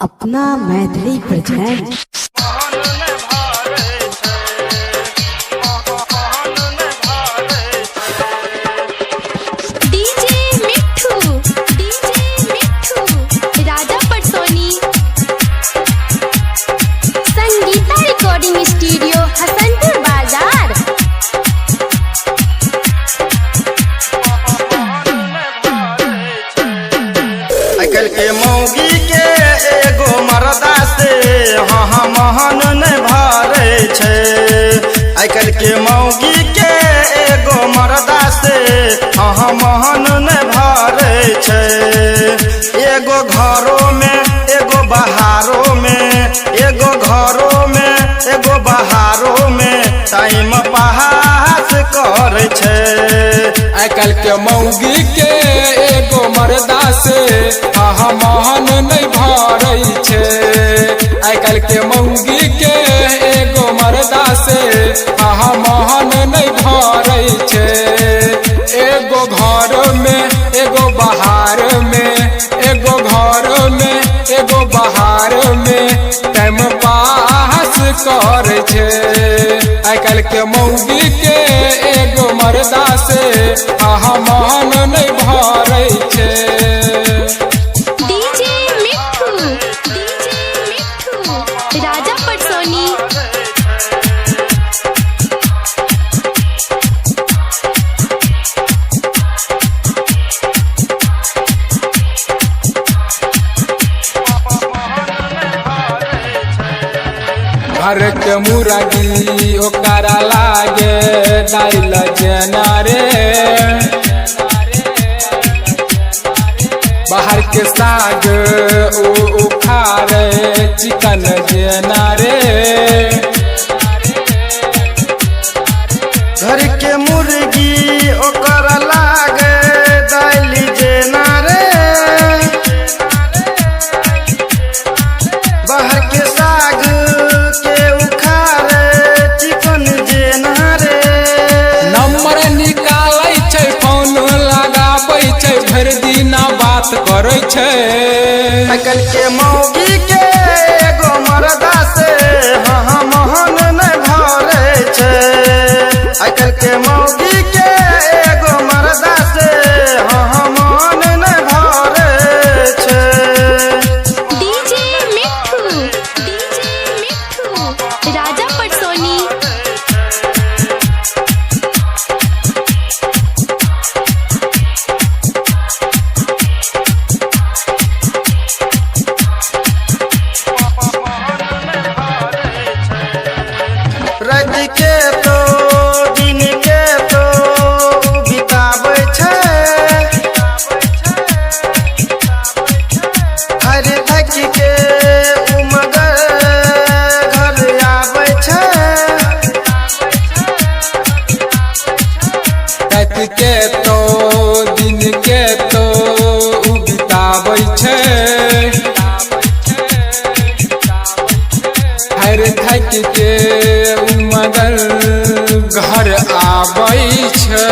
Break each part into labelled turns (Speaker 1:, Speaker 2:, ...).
Speaker 1: अपना मैथिली प्रेजेंट।
Speaker 2: राजा पटसोनी Sangeeta recording studio Hasanpur बाजार।
Speaker 3: आजकल के मौगी के एगो मरदा से हाँ महन नहीं भरे छे। आजकल के मौगी के एगो मरदा से हाँ महन नहीं भरे छे। एगो घरों में एगो बहारों में, एगो घरों में एगो बहारों में टाइम पास करे छे।
Speaker 4: आजकल के मौगी के एगो मरदा से हाँ महन नहीं भरे छे। आजकल के मौगी के एगो मरदा से हाँ महन नहीं भरे छे। एगो घर में एगो बहार में, एगो घर में एगो बहार में टाइम पास करे छे। आजकल के मौगी के एगो मरदा से हाँ महन नहीं भरे छे।
Speaker 2: राजा पटसोनी
Speaker 4: घर के मुर्गी ओकरा लागे डाल जना रे। बाहर के साग उखाड़े चिकन जना रे।
Speaker 3: घर के मुर्गी ओकर लागे दाल जेना रे। बाहर के साग के उखाड़े चिकन जेना रे।
Speaker 4: नंबर निकालै छै, फोन लगाबै छै, भर दिना बात करै छै।
Speaker 3: आजकल के मौगी के एगो मरदा से हाँ महन नहीं भरे छे। आजकल के मौगी के एगो मरदा से हाँ महन नहीं भरे छे।
Speaker 2: राजा पटसोनी
Speaker 3: रात के तो दिन के तो बिताबै छै। हर थक के उमगर घर आबै छै।
Speaker 4: रात के तो दिन के तो बिताबै छै। हर थक के मगर घर आबै छै।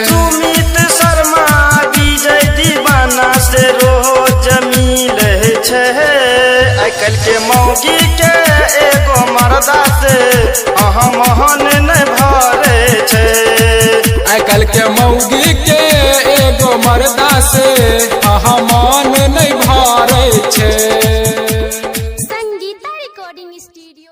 Speaker 3: सुमित शर्मा विजय दीवाना से रोज मिले छै। आजकल के मौगी के एगो मरदा से हाँ महन नहीं भरे छे।
Speaker 4: आजकल के मौगी के एगो मरदा से हाँ मन नहीं भरे छे।
Speaker 2: Sangeeta recording studio.